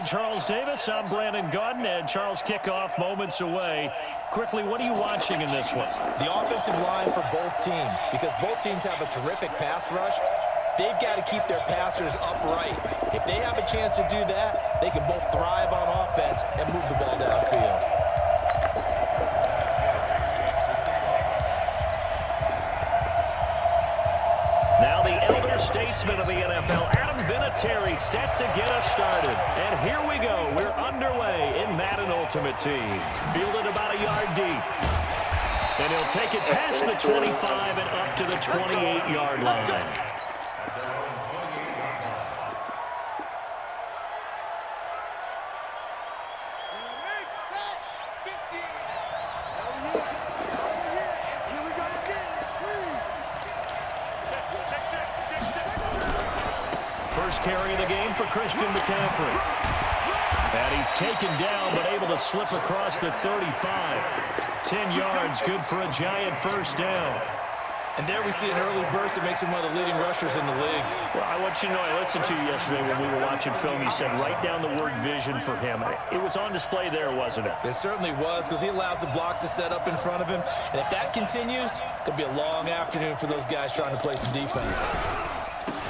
Alongside Charles Davis, I'm Brandon Gaudin, and Charles, kickoff moments away. Quickly, what are you watching in this one? The offensive line for both teams, because both teams have a terrific pass rush. They've got to keep their passers upright. If they have a chance to do that, they can both thrive on offense and move the ball downfield. Now the elder statesman of the NFL, Adam Vinatieri, set to get us started. And here we go. We're underway in Madden Ultimate Team. Fielded about a yard deep. And he'll take it past the 25 and up to the 28-yard line. Carry of the game for Christian McCaffrey. And he's taken down, but able to slip across the 35. 10 yards, good for a giant first down. And there we see an early burst that makes him one of the leading rushers in the league. Well, I want you to know, I listened to you yesterday when we were watching film. You said write down the word vision for him. It was on display there, wasn't it? It certainly was, because he allows the blocks to set up in front of him. And if that continues, it'll be a long afternoon for those guys trying to play some defense.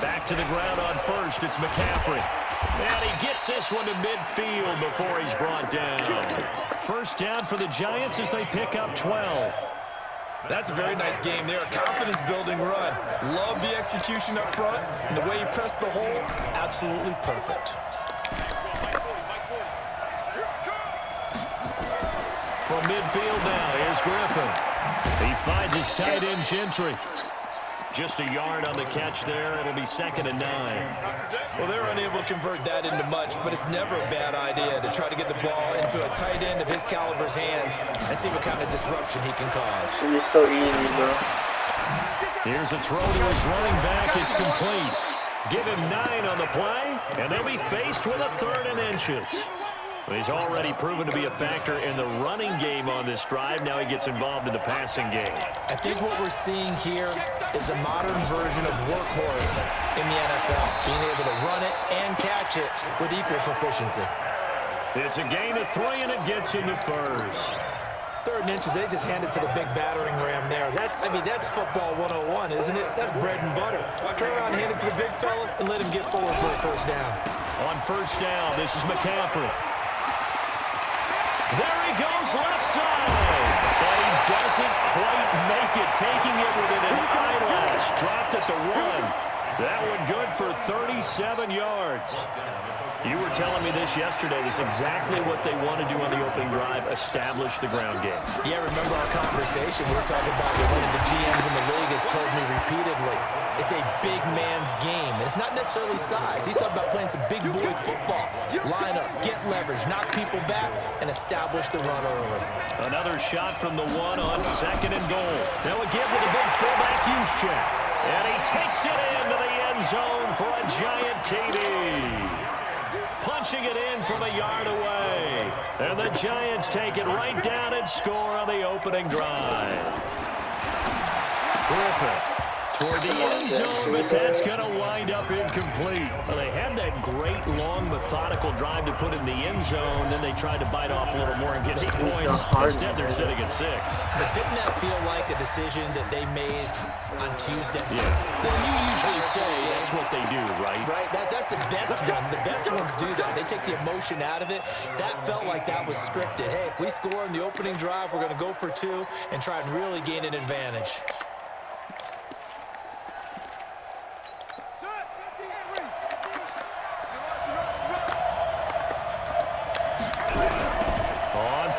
Back to the ground on first, it's McCaffrey. And he gets this one to midfield before he's brought down. First down for the Giants as they pick up 12. That's a very nice game there. Confidence-building run. Love the execution up front, and the way he pressed the hole, absolutely perfect. From midfield now, here's Griffin. He finds his tight end, Gentry. Just a yard on the catch there. It'll be 2nd and 9. Well, they're unable to convert that into much, but it's never a bad idea to try to get the ball into a tight end of his caliber's hands and see what kind of disruption he can cause. It's so easy, bro. Here's a throw to his running back. It's complete. Give him 9 on the play, and they'll be faced with a 3rd and inches. He's already proven to be a factor in the running game on this drive. Now he gets involved in the passing game. I think what we're seeing here is the modern version of workhorse in the NFL, being able to run it and catch it with equal proficiency. It's a gain of 3, and it gets him to first. 3rd and inches, they just hand it to the big battering ram there. That's football 101, isn't it? That's bread and butter. Turn around, hand it to the big fella, and let him get forward for a first down. On first down, this is McCaffrey. There he goes, left side. But he doesn't quite make it, taking it within an eyelash. Dropped at the 1. That one good for 37 yards. You were telling me this yesterday. This is exactly what they want to do on the opening drive, establish the ground game. Yeah, remember our conversation. We were talking about one of the GMs in the league has told me repeatedly, it's a big man's game. And it's not necessarily size. He's talking about playing some big boy football. Line up, get leverage, knock people back, and establish the run early. Another shot from the 1 on 2nd and goal. Now again with a big fullback use check. And he takes it into the end zone for a giant TD. Punching it in from a yard away. And the Giants take it right down and score on the opening drive. Griffin toward the end zone, but that's going to wind up incomplete. Well, they had that great, long, methodical drive to put in the end zone. Then they tried to bite off a little more and get 8 points. Instead, they're sitting at 6. But didn't that feel like a decision that they made on Tuesday? Yeah. Well, you usually say that's what they do, right? Right. That's the best one. The best ones do that. They take the emotion out of it. That felt like that was scripted. Hey, if we score in the opening drive, we're going to go for 2 and try and really gain an advantage.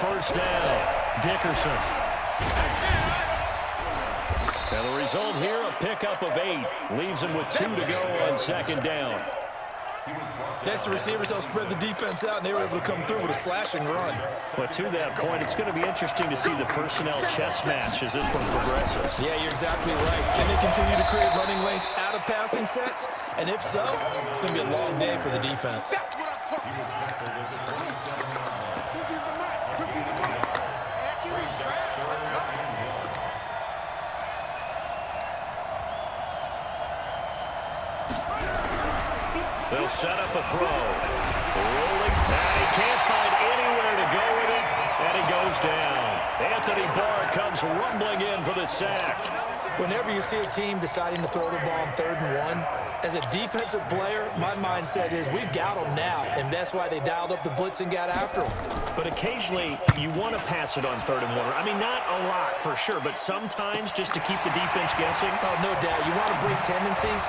First down, Dickerson. And the result here, a pickup of 8. Leaves him with 2 to go on 2nd down. That's the receivers help spread the defense out, and they were able to come through with a slashing run. But to that point, it's going to be interesting to see the personnel chess match as this one progresses. Yeah, you're exactly right. Can they continue to create running lanes out of passing sets? And if so, it's going to be a long day for the defense. They'll set up a throw. Rolling stumbling in for the sack. Whenever you see a team deciding to throw the ball on 3rd and 1, as a defensive player, my mindset is we've got them now, and that's why they dialed up the blitz and got after them. But occasionally, you want to pass it on 3rd and 1. I mean, not a lot for sure, but sometimes just to keep the defense guessing. Oh, no doubt. You want to break tendencies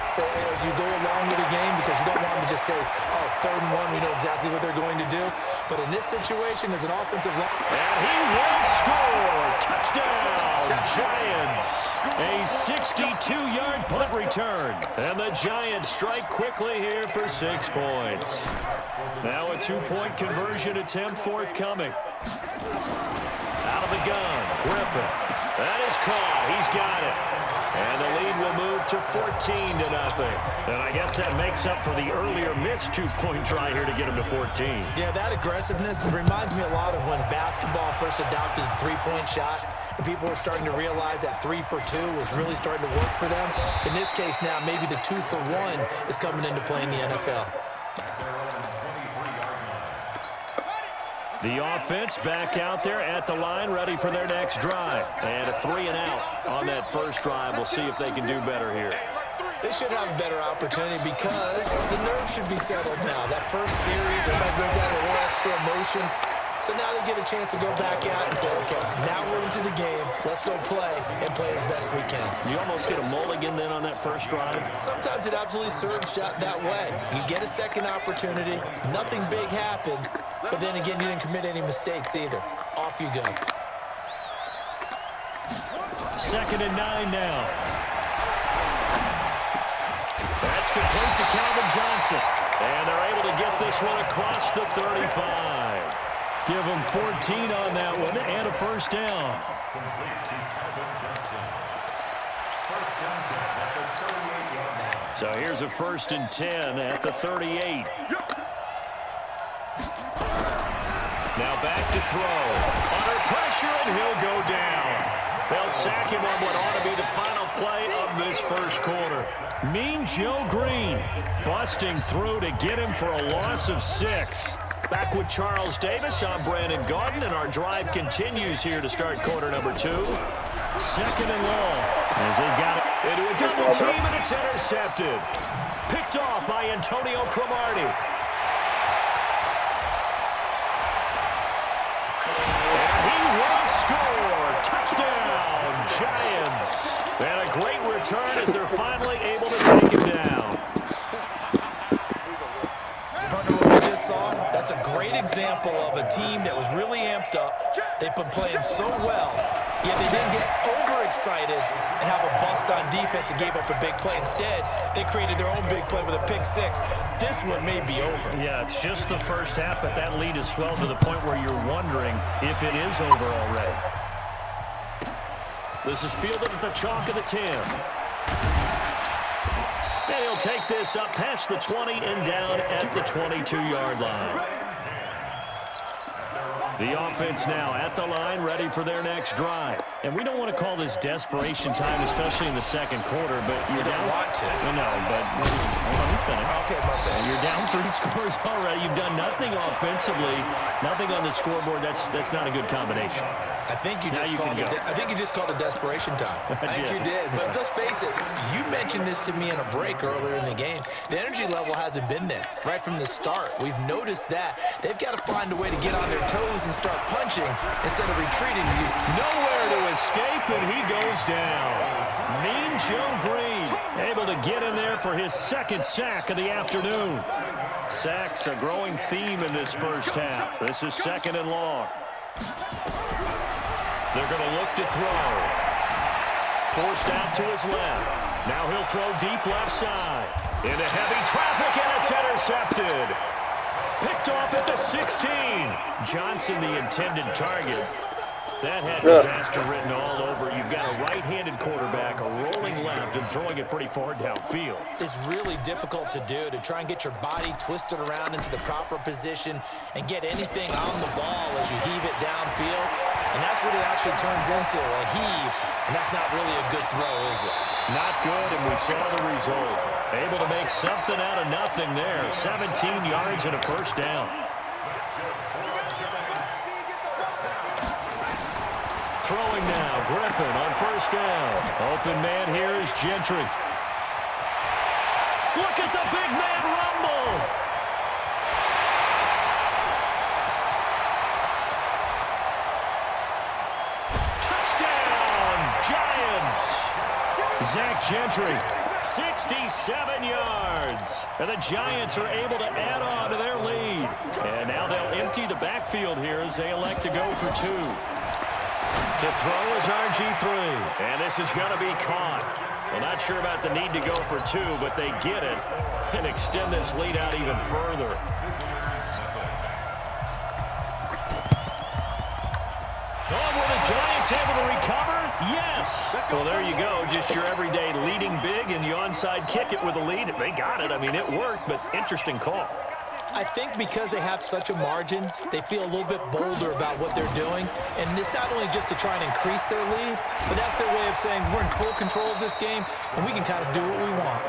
as you go along with the game because you don't want them to just say, oh, 3rd and 1, we know exactly what they're going to do. But in this situation, as an offensive line... And he will score! Touchdown, Giants! A 62-yard punt return. And the Giants strike quickly here for 6 points. Now a 2-point conversion attempt forthcoming. Out of the gun, Griffin. That is caught. He's got it. And the lead will move to 14-0. And I guess that makes up for the earlier missed 2-point try here to get him to 14. Yeah, that aggressiveness reminds me a lot of when basketball first adopted the three-point shot. And people were starting to realize that 3 for 2 was really starting to work for them. In this case now, maybe the 2 for 1 is coming into play in the NFL. The offense back out there at the line, ready for their next drive. And a 3-and-out on that first drive. We'll see if they can do better here. They should have a better opportunity because the nerves should be settled now. That first series, everybody goes out with a little extra emotion. So now they get a chance to go back out and say, okay, now we're into the game. Let's go play and play as best we can. You almost get a mulligan then on that first drive? Sometimes it absolutely serves that way. You get a second opportunity. Nothing big happened. But then again, you didn't commit any mistakes either. Off you go. 2nd and 9 now. That's complete to Calvin Johnson. And they're able to get this one across the 35. Give them 14 on that one and a first down. So here's a 1st and 10 at the 38. Now back to throw. Under pressure, and he'll go down. They'll sack him on what ought to be the final play of this first quarter. Mean Joe Green busting through to get him for a loss of 6. Back with Charles Davis, I'm Brandon Gaudin, and our drive continues here to start quarter number 2. 2nd and long. As they got it into a double team, and it's intercepted. Picked off by Antonio Cromartie. Touchdown, Giants. And a great return as they're finally able to take him down. Partner, what we just saw, that's a great example of a team that was really amped up. They've been playing so well, yet they didn't get overexcited and have a bust on defense and gave up a big play. Instead, they created their own big play with a pick 6. This one may be over. Yeah, it's just the first half, but that lead has swelled to the point where you're wondering if it is over already. This is fielded at the chalk of the 10. And he'll take this up past the 20 and down at the 22-yard line. The offense now at the line, ready for their next drive. And we don't want to call this desperation time, especially in the second quarter, but you're down. Want to. No, but hold on, let me finish. Okay, my bad. You're down 3 scores already. You've done nothing offensively, nothing on the scoreboard. That's not a good combination. I think you just called it desperation time. I think you did. But let's face it, you mentioned this to me in a break earlier in the game. The energy level hasn't been there right from the start. We've noticed that. They've got to find a way to get on their toes and start punching instead of retreating. Nowhere to escape, and he goes down. Mean Joe Green able to get in there for his 2nd sack of the afternoon. Sacks a growing theme in this first half. This is 2nd and long. They're going to look to throw. Forced out to his left. Now he'll throw deep left side. Into heavy traffic, and it's intercepted. Picked off at the 16. Johnson, the intended target. That had disaster written all over. You've got a right-handed quarterback, a rolling left, and throwing it pretty far downfield. It's really difficult to do, to try and get your body twisted around into the proper position and get anything on the ball as you heave it downfield. And that's what it actually turns into, a heave. And that's not really a good throw, is it? Not good, and we saw the result. Able to make something out of nothing there. 17 yards and a first down. Throwing now, Griffin on first down. Open man here is Gentry. Look at the big man rumble. Touchdown, Giants. Zach Gentry, 67 yards. And the Giants are able to add on to their lead. And now they'll empty the backfield here as they elect to go for two. To throw is RG3. And this is going to be caught. Well, not sure about the need to go for two, but they get it and extend this lead out even further. Oh, were the Giants able to recover? Yes. Well, there you go. Just your everyday leading big, and you onside kick it with a lead. They got it. I mean, it worked, but interesting call. I think because they have such a margin, they feel a little bit bolder about what they're doing. And it's not only just to try and increase their lead, but that's their way of saying we're in full control of this game, and we can kind of do what we want.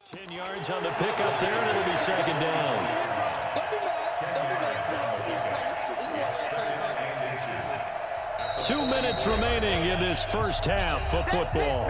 Ten yards on the pickup there, and it'll be second down. Two minutes remaining in this first half of football.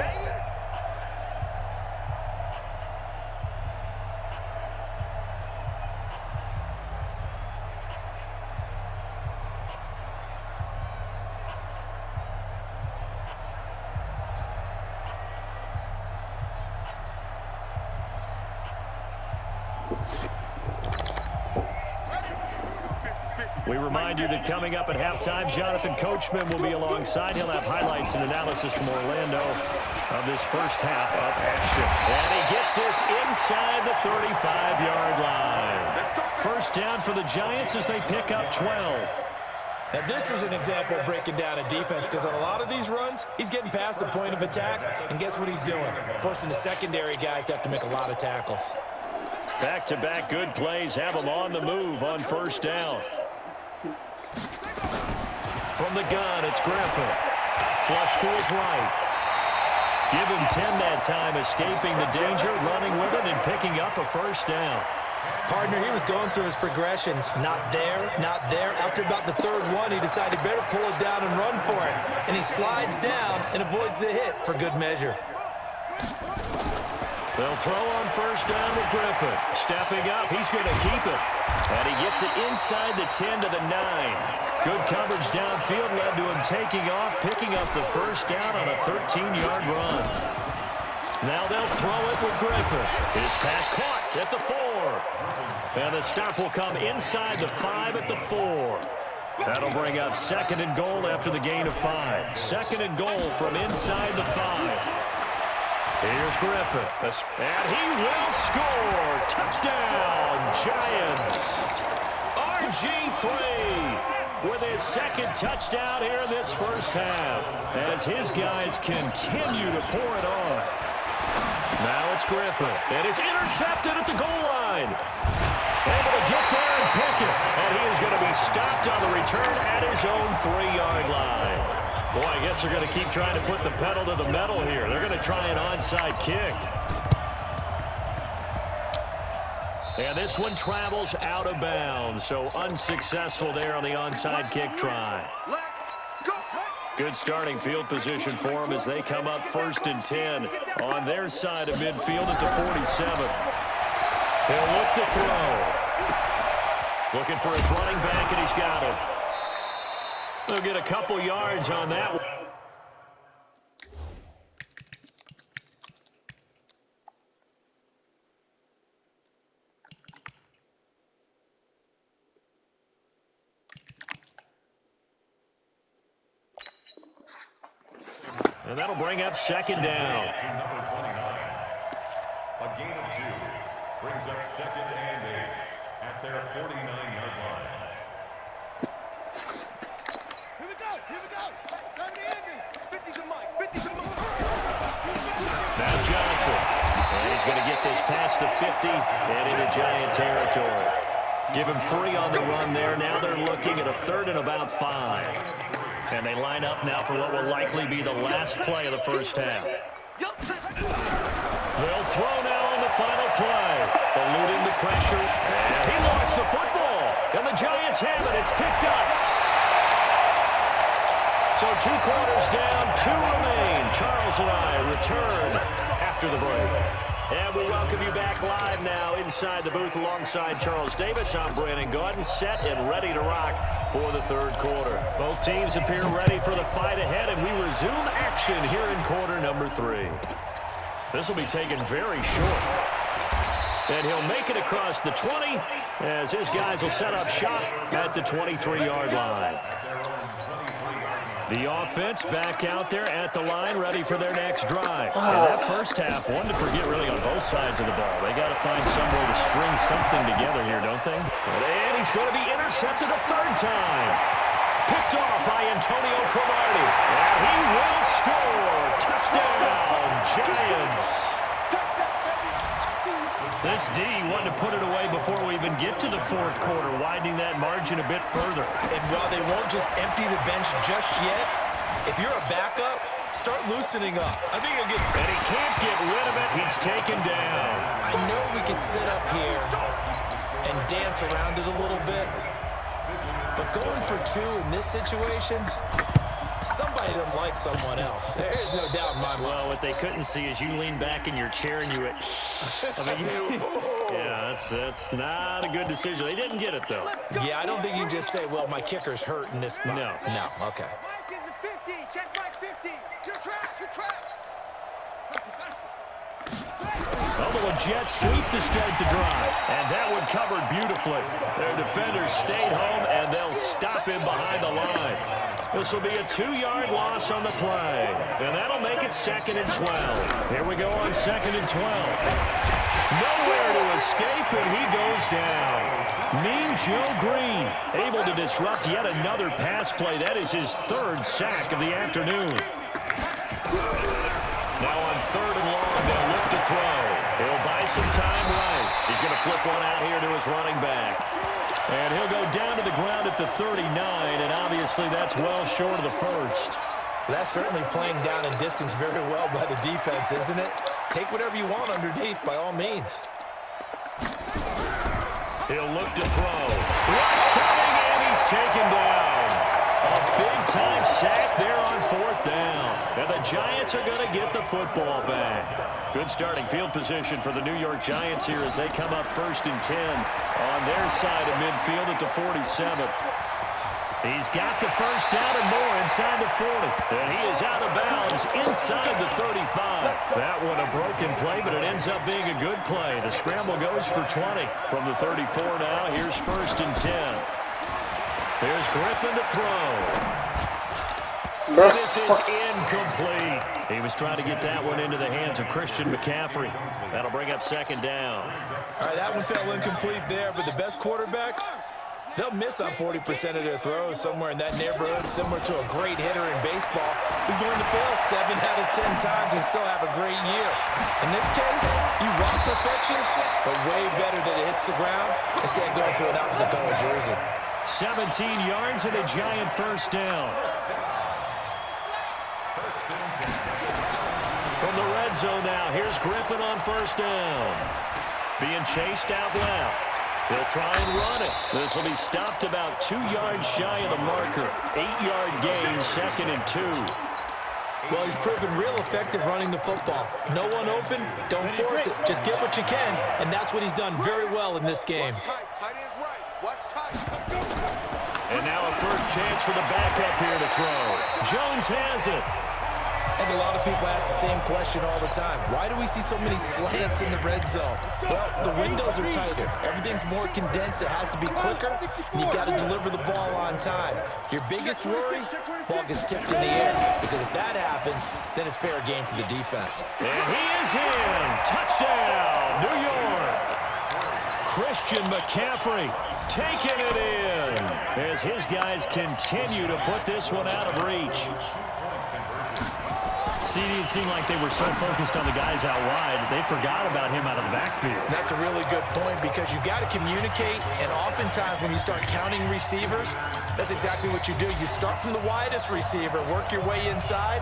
We remind you that coming up at halftime, Jonathan Coachman will be alongside. He'll have highlights and analysis from Orlando of this first half of action. And he gets this inside the 35-yard line. First down for the Giants as they pick up 12. Now, this is an example of breaking down a defense because on a lot of these runs, he's getting past the point of attack, and guess what he's doing? Forcing the secondary guys to have to make a lot of tackles. Back-to-back good plays have them on the move on first down. From the gun, it's Griffin. Flush to his right. Give him 10 that time, escaping the danger, running with it, and picking up a first down. Partner, he was going through his progressions. Not there, not there. After about the third one, he decided better pull it down and run for it. And he slides down and avoids the hit for good measure. They'll throw on first down with Griffin. Stepping up, he's going to keep it. And he gets it inside the 10 to the 9. Good coverage downfield led to him taking off, picking up the first down on a 13-yard run. Now they'll throw it with Griffin. His pass caught at the 4. And the stop will come inside the 5 at the 4. That'll bring up second and goal after the gain of 5. Second and goal from inside the 5. Here's Griffin. And he will score. Touchdown, Giants. RG3 with his second touchdown here in this first half as his guys continue to pour it on. Now it's Griffin, and it's intercepted at the goal line. Able to get there and pick it, and he is going to be stopped on the return at his own 3-yard line. Boy, I guess they're going to keep trying to put the pedal to the metal here. They're going to try an onside kick. And this one travels out of bounds, so unsuccessful there on the onside kick try. Good starting field position for them as they come up first and 10 on their side of midfield at the 47. He'll look to throw. Looking for his running back, and he's got it. They'll get a couple yards on that one. And that'll bring up second down. Number 29. A gain of 2 brings up 2nd and 8 at their 49-yard line. Here we go. Time to end it. 50's a mic. 50's a mic. Now Johnson. And he's going to get this past the 50 and into Giant territory. Give him 3 on the run there. Now they're looking at a 3rd and about 5. And they line up now for what will likely be the last play of the first half. They'll throw now on the final play. Eluding the pressure. And he lost the football. And the Giants have it. It's picked up. So 2 quarters down, 2 remain. Charles and I return after the break. And we welcome you back live now inside the booth alongside Charles Davis. I'm Brandon Gaudin, set and ready to rock for the 3rd quarter. Both teams appear ready for the fight ahead, and we resume action here in quarter number 3. This will be taken very short. And he'll make it across the 20 as his guys will set up shop at the 23-yard line. The offense back out there at the line, ready for their next drive. And that first half, one to forget really on both sides of the ball. They got to find some way to string something together here, don't they? And he's going to be intercepted a 3rd time. Picked off by Antonio Cromartie. And he will score. Touchdown, Giants. This D wanted to put it away before we even get to the 4th quarter, widening that margin a bit further. And while they won't just empty the bench just yet, if you're a backup, start loosening up. I think you'll get... And he can't get rid of it. He's taken down. I know we can sit up here and dance around it a little bit, but going for 2 in this situation... Somebody doesn't like someone else. There's no doubt in my mind. Well, what they couldn't see is you lean back in your chair and you went, yeah, that's not a good decision. They didn't get it, though. Yeah, I don't think you can just say, well, my kicker's hurt in this spot. No, okay. Mike is a 50. Check Mike 50. Good trap. Although a jet sweep to start the drive. And that one covered beautifully. Their defenders stayed home, and they'll stop him behind the line. This will be a 2-yard loss on the play. And that'll make it 2nd and 12. Here we go on 2nd and 12. Nowhere to escape, and he goes down. Mean Joe Green able to disrupt yet another pass play. That is his 3rd sack of the afternoon. Now on 3rd and long, they'll look to throw. He'll buy some time right. He's going to flip one out here to his running back. And he'll go down to the ground at the 39, and obviously that's well short of the 1st. That's certainly playing down in distance very well by the defense, isn't it? Take whatever you want underneath, by all means. He'll look to throw. Rush coming, and he's taken down. A big-time sack there on 4th down. And the Giants are going to get the football back. Good starting field position for the New York Giants here as they come up 1st and 10 on their side of midfield at the 47. He's got the 1st down and more inside the 40. And he is out of bounds inside the 35. That one a broken play, but it ends up being a good play. The scramble goes for 20 from the 34 now. Here's 1st and 10. There's Griffin to throw. This is incomplete. He was trying to get that one into the hands of Christian McCaffrey. That'll bring up 2nd down. All right, that one fell incomplete there, but the best quarterbacks, they'll miss on 40% of their throws somewhere in that neighborhood, similar to a great hitter in baseball who's going to fail 7 out of 10 times and still have a great year. In this case, you want perfection, but way better that it hits the ground instead of going to an opposite color jersey. 17 yards and a Giant 1st down. From the red zone now, here's Griffin on 1st down. Being chased out left. He'll try and run it. This will be stopped about 2 yards shy of the marker. 8-yard gain, 2nd and 2. Well, he's proven real effective running the football. No one open, don't force it. Just get what you can, and that's what he's done very well in this game. And now a 1st chance for the backup here to throw. Jones has it. I think a lot of people ask the same question all the time. Why do we see so many slants in the red zone? Well, the windows are tighter. Everything's more condensed. It has to be quicker, and you've got to deliver the ball on time. Your biggest worry, ball gets tipped in the air, because if that happens, then it's fair game for the defense. And he is in. Touchdown, New York. Christian McCaffrey taking it in as his guys continue to put this one out of reach. See, it seemed like they were so focused on the guys out wide, they forgot about him out of the backfield. That's a really good point, because you've got to communicate, and oftentimes when you start counting receivers, that's exactly what you do. You start from the widest receiver, work your way inside.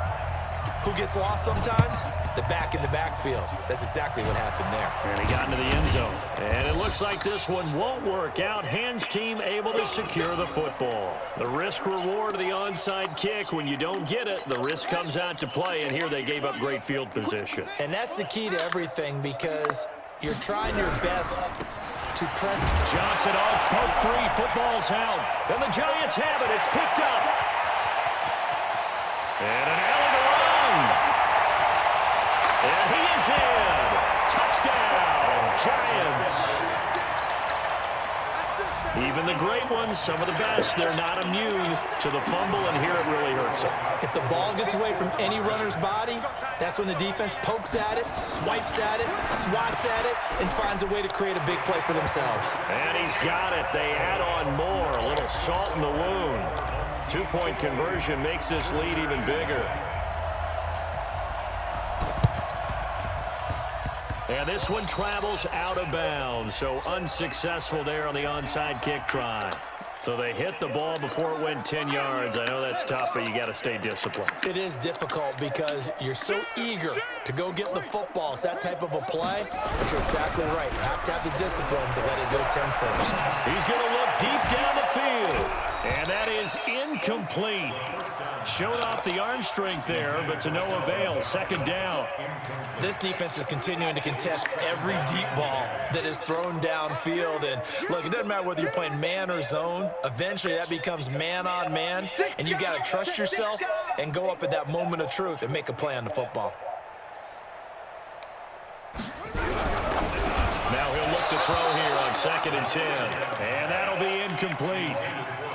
Who gets lost sometimes? The back in the backfield. That's exactly what happened there. And he got into the end zone. And it looks like this one won't work out. Hands team able to secure the football. The risk reward of the onside kick. When you don't get it, the risk comes out to play. And here they gave up great field position. And that's the key to everything, because you're trying your best to press. Johnson odds poke free. Football's out. And the Giants have it. It's picked up. And an alley to run. And he is in. Touchdown, Giants. Even the great ones, some of the best, they're not immune to the fumble, and here it really hurts them. If the ball gets away from any runner's body, that's when the defense pokes at it, swipes at it, swats at it, and finds a way to create a big play for themselves. And he's got it. They add on more. A little salt in the wound. 2-point conversion makes this lead even bigger. And this one travels out of bounds, so unsuccessful there on the onside kick try. So they hit the ball before it went 10 yards. I know that's tough, but you got to stay disciplined. It is difficult because you're so eager to go get the football. It's that type of a play, but you're exactly right. You have to have the discipline to let it go 10 first. He's going to look deep down the field, and that is incomplete. Showed off the arm strength there, but to no avail. Second down. This defense is continuing to contest every deep ball that is thrown downfield. And look, it doesn't matter whether you're playing man or zone. Eventually, that becomes man on man, and you got to trust yourself and go up at that moment of truth and make a play on the football. Now he'll look to throw here on 2nd and 10, and that'll be incomplete.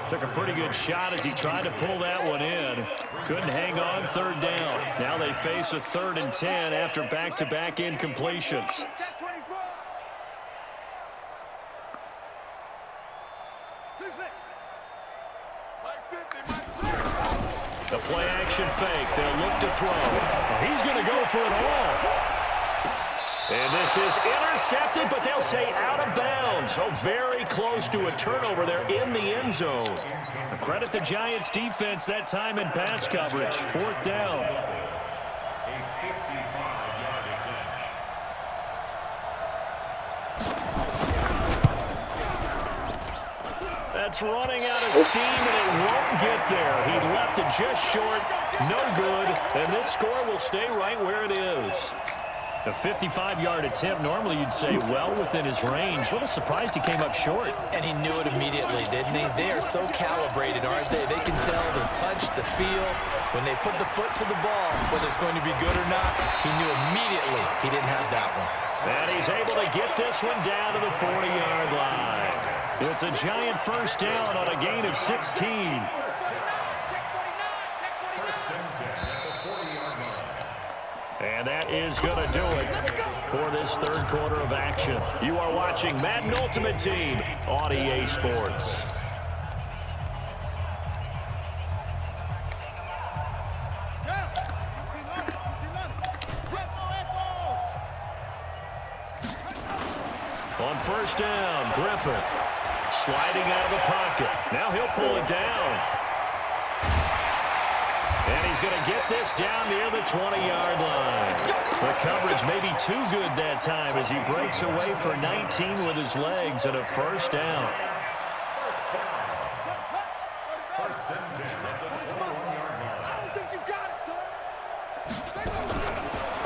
Took a pretty good shot as he tried to pull that one in. Couldn't hang on. 3rd down. Now they face a 3rd and 10 after back-to-back incompletions. The play-action fake. They'll look to throw. He's going to go for it all. And this is intercepted, but they'll say out of bounds. So very close to a turnover there in the end zone. Credit the Giants defense that time in pass coverage. 4th down. That's running out of steam, and it won't get there. He left it just short. No good. And this score will stay right where it is. A 55-yard attempt, normally you'd say well within his range. What a surprise he came up short. And he knew it immediately, didn't he? They are so calibrated, aren't they? They can tell the touch, the feel. When they put the foot to the ball, whether it's going to be good or not, he knew immediately he didn't have that one. And he's able to get this one down to the 40-yard line. It's a Giant first down on a gain of 16. And that is going to do it for this 3rd quarter of action. You are watching Madden Ultimate Team on EA Sports. On 1st down, Griffin sliding out of the pocket. Now he'll pull it down. And he's going to get this down near the 20-yard line. The coverage may be too good that time as he breaks away for 19 with his legs and a 1st down.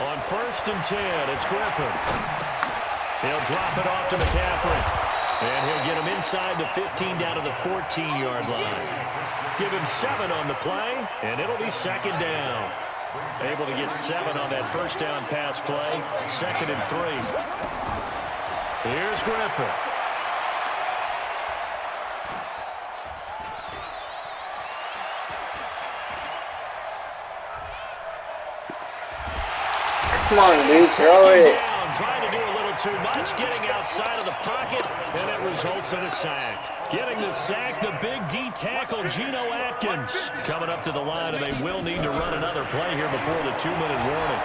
On 1st and 10, it's Griffin. He'll drop it off to McCaffrey. And he'll get him inside the 15 down to the 14-yard line. Give him 7 on the play, and it'll be 2nd down. Able to get 7 on that first down pass play. 2nd and 3. Here's Griffin. Come on, dude, throw it. Trying to do a little too much, getting outside of the pocket, and it results in a sack. Getting the sack, the big D tackle, Geno Atkins. Coming up to the line, and they will need to run another play here before the 2-minute warning.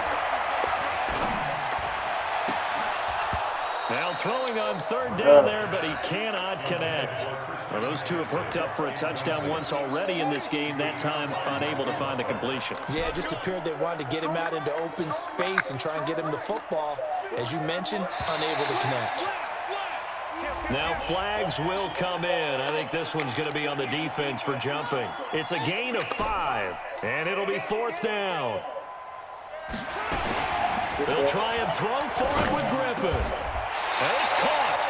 Now throwing on 3rd down there, but he cannot connect. Well, those two have hooked up for a touchdown once already in this game, that time unable to find the completion. Yeah, it just appeared they wanted to get him out into open space and try and get him the football. As you mentioned, unable to connect. Now flags will come in. I think this one's going to be on the defense for jumping. It's a gain of 5, and it'll be 4th down. They'll try and throw for it with Griffin. And it's caught.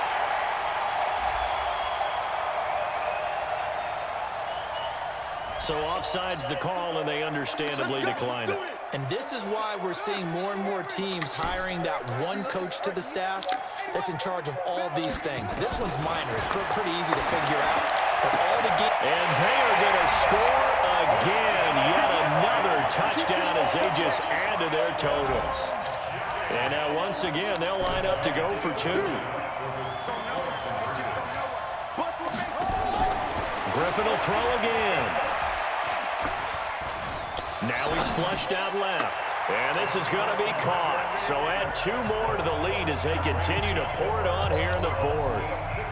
So offside's the call, and they understandably decline it. And this is why we're seeing more and more teams hiring that one coach to the staff that's in charge of all these things. This one's minor. It's pretty easy to figure out. But all the and they are going to score again. Yet another touchdown as they just add to their totals. And now once again, they'll line up to go for 2. Griffin will throw again. Now he's flushed out left. And this is going to be caught. So add 2 more to the lead as they continue to pour it on here in the 4th.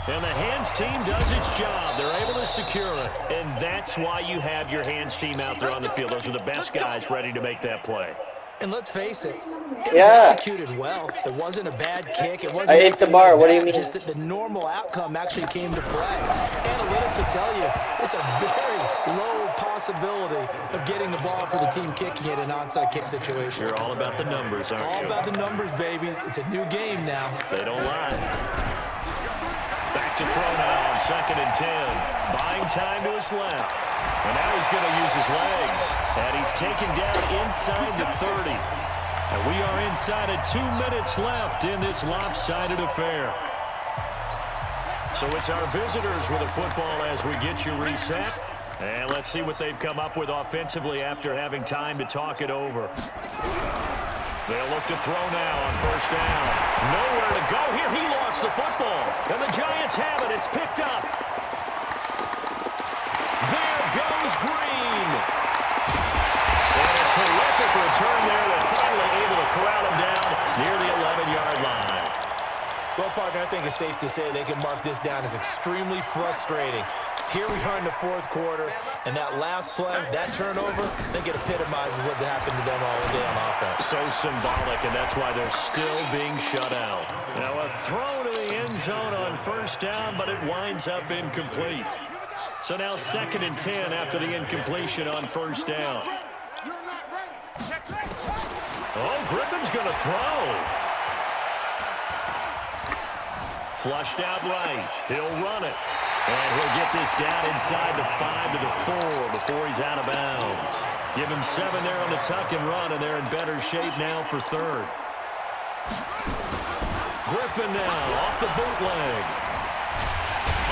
And the hands team does its job. They're able to secure it. And that's why you have your hands team out there on the field. Those are the best guys ready to make that play. And let's face it, it was executed well. It wasn't a bad kick. It wasn't. I hit the bar. What do you mean? Just that the normal outcome actually came to play. Analytics will tell you it's a very low possibility of getting the ball for the team kicking it in an onside kick situation. You're all about the numbers, aren't you? All about the numbers, baby. It's a new game now. They don't lie. Back to throw now on 2nd and 10. Buying time to his left. And now he's going to use his legs. And he's taken down inside the 30. And we are inside of 2 minutes left in this lopsided affair. So it's our visitors with a football as we get you reset. And let's see what they've come up with offensively after having time to talk it over. They'll look to throw now on 1st down. Nowhere to go here. He lost the football. And the Giants have it. It's picked up. There goes Green. And a terrific return there. They're finally able to corral him down near the 11-yard line. Well, partner, I think it's safe to say they can mark this down as extremely frustrating. Here we are in the 4th quarter, and that last play, that turnover, I think it epitomizes what happened to them all day on offense. So symbolic, and that's why they're still being shut out. Now a throw to the end zone on 1st down, but it winds up incomplete. So now 2nd and 10 after the incompletion on 1st down. Oh, Griffin's going to throw. Flushed out right. He'll run it. And he'll get this down inside the 5 to the 4 before he's out of bounds. Give him 7 there on the tuck and run, and they're in better shape now for 3rd. Griffin now off the bootleg.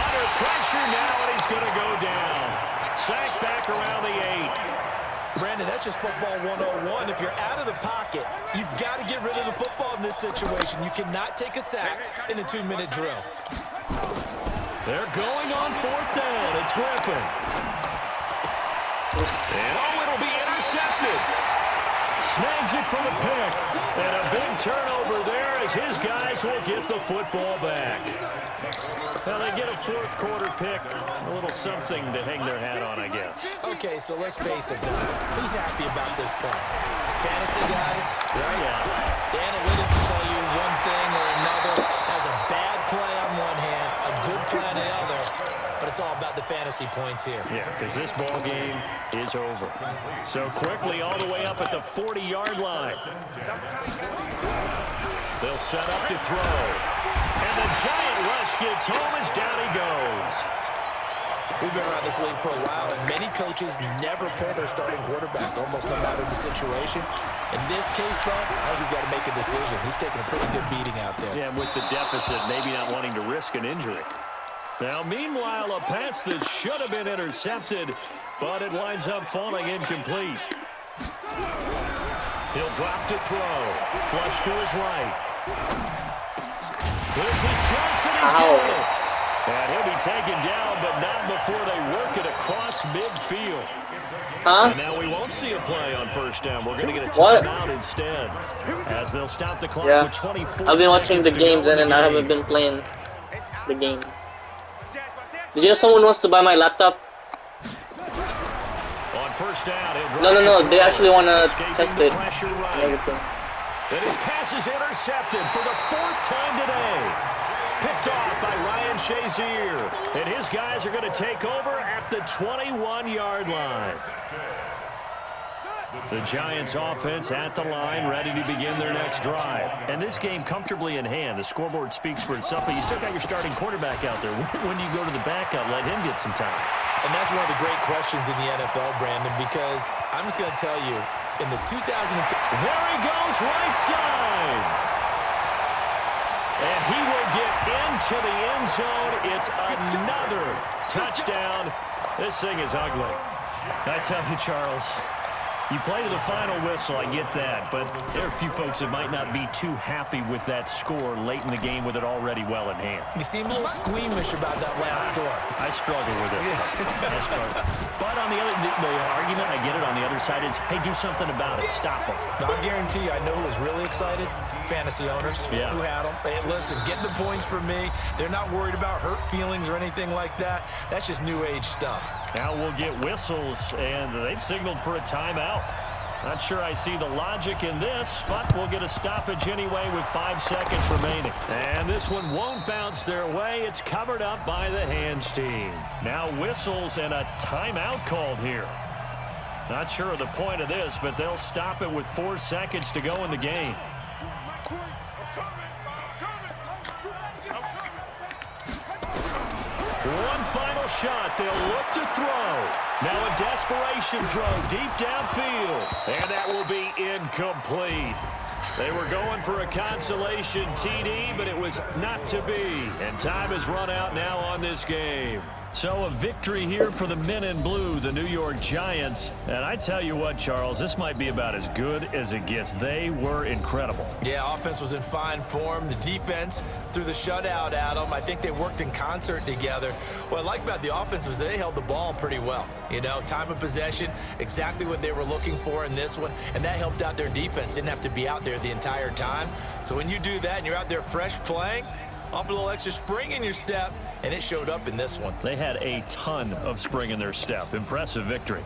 Under pressure now, and he's going to go down. Sacked back around the 8. Brandon, that's just football 101. If you're out of the pocket, you've got to get rid of the football in this situation. You cannot take a sack in a 2-minute drill. They're going on 4th down. It's Griffin. And it'll be intercepted. Snags it for the pick. And a big turnover there as his guys will get the football back. Well, they get a 4th quarter pick. A little something to hang their hat on, I guess. Okay, so let's face it, though. Who's happy about this play? Fantasy guys, right? Yeah. The analytics will tell you one thing or another. As a bad play on one hand, a good play on the other. But it's all about the fantasy points here. Yeah, because this ball game is over. So quickly all the way up at the 40-yard line. They'll set up to throw. And the giant rush gets home as down he goes. We've been around this league for a while, and many coaches never pull their starting quarterback, almost no matter the situation. In this case, though, I think he's got to make a decision. He's taking a pretty good beating out there. Yeah, with the deficit, maybe not wanting to risk an injury. Now, meanwhile, a pass that should have been intercepted, but it winds up falling incomplete. He'll drop to throw. Flush to his right. This is Johnson. He's got it. And he'll be taken down, but not before they work it across midfield. Huh? And now we won't see a play on first down. We're going to get a timeout instead, as they'll stop the clock with 24 I've been watching the seconds to games go in and the I game. haven't been playing the game. Did you know someone wants to buy my laptop? On first down, he'll drop No. to They throw. actually want to Escaping test the it pressure and right. everything. And his pass is intercepted for the 4th time today. Picked off by Ryan Shazier. And his guys are going to take over at the 21-yard line. The Giants offense at the line, ready to begin their next drive. And this game comfortably in hand. The scoreboard speaks for itself, but you still got your starting quarterback out there. When do you go to the backup, let him get some time? And that's one of the great questions in the NFL, Brandon, because I'm just going to tell you, in the 2000... There he goes, right side. And he will get into the end zone. It's another touchdown. This thing is ugly. I tell you, Charles, you play to the final whistle, I get that, but there are a few folks that might not be too happy with that score late in the game with it already well in hand. You seem a little squeamish about that last score. I struggle with it. I struggle. But on the other, the argument, I get it, on the other side is, hey, do something about it. Stop them. Now, I guarantee you, I know who was really excited. Fantasy owners who had them. Hey, listen, get the points for me. They're not worried about hurt feelings or anything like that. That's just new age stuff. Now we'll get whistles, and they've signaled for a timeout. Not sure I see the logic in this, but we'll get a stoppage anyway with 5 seconds remaining. And this one won't bounce their way. It's covered up by the hands team. Now whistles and a timeout called here. Not sure of the point of this, but they'll stop it with 4 seconds to go in the game. One final shot. They'll look to throw. Now a desperation throw deep downfield. And that will be incomplete. They were going for a consolation TD, but it was not to be. And time has run out now on this game. So a victory here for the men in blue, the New York Giants. And I tell you what, Charles, this might be about as good as it gets. They were incredible. Yeah, offense was in fine form. The defense threw the shutout at them. I think they worked in concert together. What I like about the offense was they held the ball pretty well. You know, time of possession, exactly what they were looking for in this one. And that helped out their defense. Didn't have to be out there the entire time. So when you do that and you're out there fresh playing, off a little extra spring in your step, and it showed up in this one. They had a ton of spring in their step. Impressive victory.